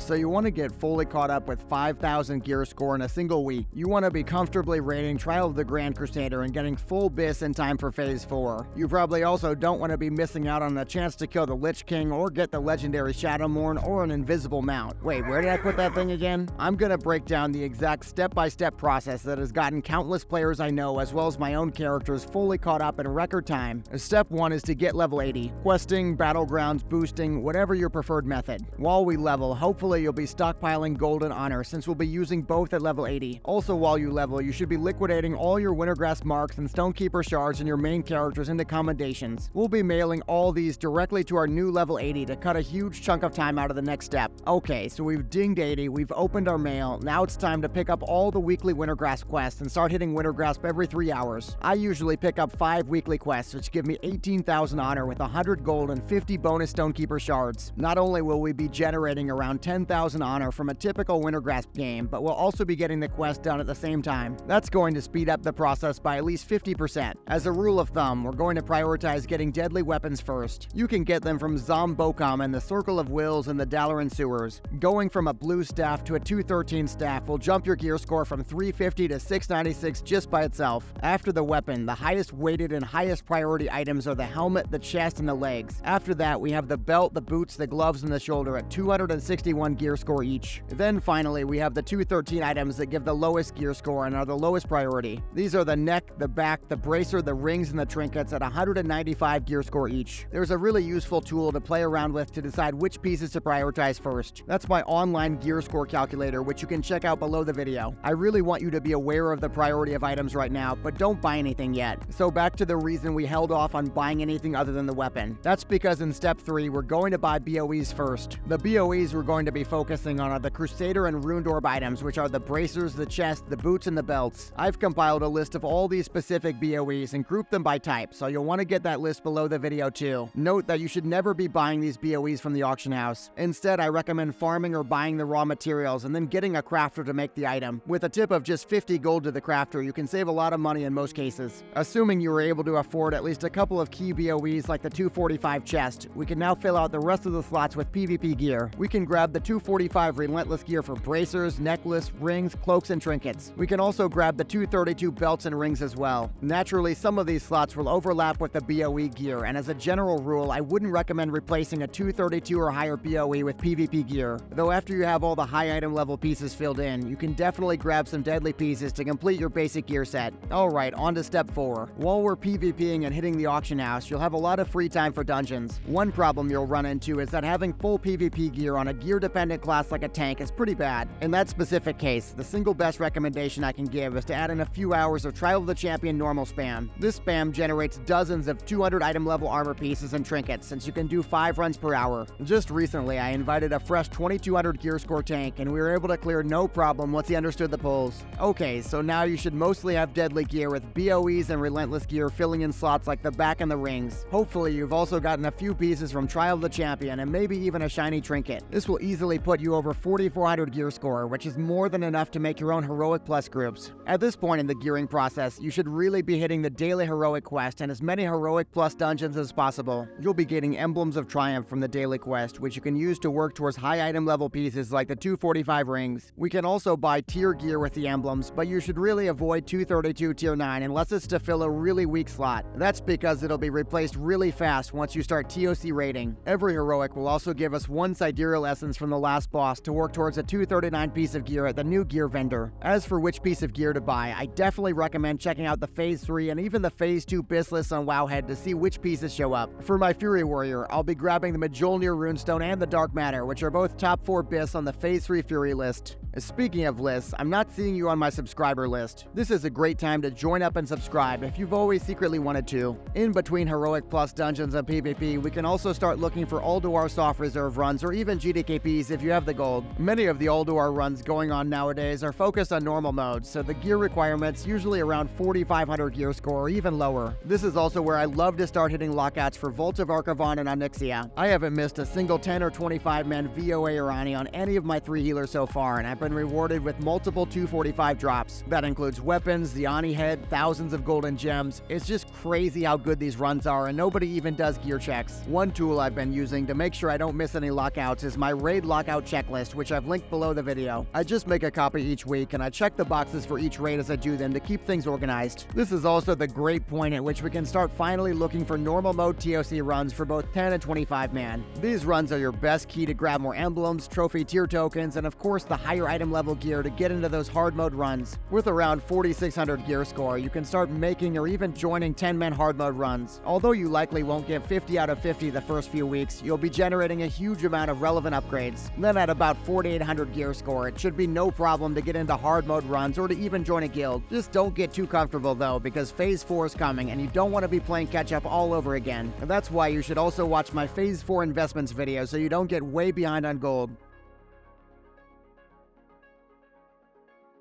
so you want to get fully caught up with 5,000 gear score in a single week. You want to be comfortably raiding Trial of the Grand Crusader and getting full BIS in time for Phase 4. You probably also don't want to be missing out on a chance to kill the Lich King or get the legendary Shadowmourne or an invisible mount. Wait, where did I put that thing again? I'm gonna break down the exact step-by-step process that has gotten countless players I know as well as my own characters fully caught up in record time. Step 1 is to get level 80. Questing, battlegrounds, boosting, whatever your preferred method. While we level, hopefully you'll be stockpiling gold and honor since we'll be using both at level 80. Also, while you level, you should be liquidating all your Wintergrass marks and Stonekeeper shards and your main characters into commendations. We'll be mailing all these directly to our new level 80 to cut a huge chunk of time out of the next step. Okay, so we've dinged 80, we've opened our mail, now it's time to pick up all the weekly Wintergrass quests and start hitting Wintergrass every 3 hours. I usually pick up 5 weekly quests, which give me 18,000 honor with 100 gold and 50 bonus Stonekeeper shards. Not only will we be generating around 10,000 honor from a typical Wintergrass game, but we'll also be getting the quest done at the same time. That's going to speed up the process by at least 50%. As a rule of thumb, we're going to prioritize getting deadly weapons first. You can get them from Zombokum and the Circle of Wills and the Dalaran sewers. Going from a blue staff to a 213 staff will jump your gear score from 350 to 696 just by itself. After the weapon, the highest weighted and highest priority items are the helmet, the chest, and the legs. After that, we have the belt, the boots, the gloves, and the shoulder at 261 gear score each. Then finally, we have the 213 items that give the lowest gear score and are the lowest priority. These are the neck, the back, the bracer, the rings, and the trinkets at 195 gear score each. There's a really useful tool to play around with to decide which pieces to prioritize first. That's my online gear score calculator, which you can check out below the video. I really want you to be aware of the priority of items right now, but don't buy anything yet. So back to the reason we held off on buying anything other than the weapon. That's because in step 3, we're going to buy BOEs first. The BOEs we're going to be focusing on are the Crusader and Runed Orb items, which are the bracers, the chest, the boots, and the belts. I've compiled a list of all these specific BOEs and grouped them by type, so you'll want to get that list below the video too. Note that you should never be buying these BOEs from the auction house. Instead, I recommend farming or buying the raw materials and then getting a crafter to make the item. With a tip of just 50 gold to the crafter, you can save a lot of money in most cases. Assuming you were able to afford at least a couple of key BOEs like the 245 chest, we can now fill out the rest of the slots with PvP gear. We can grab the 245 Relentless gear for bracers, necklace, rings, cloaks, and trinkets. We can also grab the 232 belts and rings as well. Naturally, some of these slots will overlap with the BOE gear, and as a general rule, I wouldn't recommend replacing a 232 or higher BOE with PvP gear. Though after you have all the high item level pieces filled in, you can definitely grab some deadly pieces to complete your basic gear set. Alright, on to step 4. While we're PvPing and hitting the auction house, you'll have a lot of free time for dungeons. One problem you'll run into is that having full PvP gear on a gear-dependent class like a tank is pretty bad. In that specific case, the single best recommendation I can give is to add in a few hours of Trial of the Champion normal spam. This spam generates dozens of 200 item level armor pieces and trinkets since you can do 5 runs per hour. Just recently, I invited a fresh 2200 gear score tank and we were able to clear no problem once he understood the pulls. Okay, so now you should mostly have deadly gear with BOEs and Relentless gear filling in slots like the back and the rings. Hopefully, you've also gotten a few pieces from Trial of the Champion and maybe even a shiny trinket. This will easily put you over 4400 gear score, which is more than enough to make your own Heroic Plus groups. At this point in the gearing process, you should really be hitting the daily Heroic quest and as many Heroic Plus dungeons as possible. You'll be getting Emblems of Triumph from the daily quest, which you can use to work towards high item level pieces like the 245 rings. We can also buy tier gear with the emblems, but you should really avoid 232 tier 9 unless it's to fill a really weak slot. That's because it'll be replaced really fast once you start TOC raiding. Every Heroic will also give us 1 Sidereal Essence from the last boss to work towards a 239 piece of gear at the new gear vendor. As for which piece of gear to buy, I definitely recommend checking out the Phase 3 and even the Phase 2 BIS lists on Wowhead to see which pieces show up. For my Fury Warrior, I'll be grabbing the Mjolnir Runestone and the Dark Matter, which are both top 4 BIS on the Phase 3 Fury list. Speaking of lists, I'm not seeing you on my subscriber list. This is a great time to join up and subscribe if you've always secretly wanted to. In between Heroic Plus dungeons and PvP, we can also start looking for Ulduar Soft Reserve runs or even GDKPs if you have the gold. Many of the Ulduar runs going on nowadays are focused on normal modes, so the gear requirement's usually around 4500 gear score or even lower. This is also where I love to start hitting lockouts for Vault of Archivon and Onyxia. I haven't missed a single 10 or 25 man VOA or Ani on any of my 3 healers so far, and I'm been rewarded with multiple 245 drops. That includes weapons, the Ani head, thousands of golden gems. It's just crazy how good these runs are, and nobody even does gear checks. One tool I've been using to make sure I don't miss any lockouts is my raid lockout checklist, which I've linked below the video. I just make a copy each week, and I check the boxes for each raid as I do them to keep things organized. This is also the great point at which we can start finally looking for normal mode TOC runs for both 10 and 25 man. These runs are your best key to grab more emblems, trophy tier tokens, and of course the higher item level gear to get into those hard mode runs. With around 4600 gear score, you can start making or even joining 10-man hard mode runs. Although you likely won't get 50 out of 50 the first few weeks, you'll be generating a huge amount of relevant upgrades. Then at about 4800 gear score, it should be no problem to get into hard mode runs or to even join a guild. Just don't get too comfortable though, because Phase 4 is coming and you don't want to be playing catch up all over again. And that's why you should also watch my Phase 4 investments video so you don't get way behind on gold.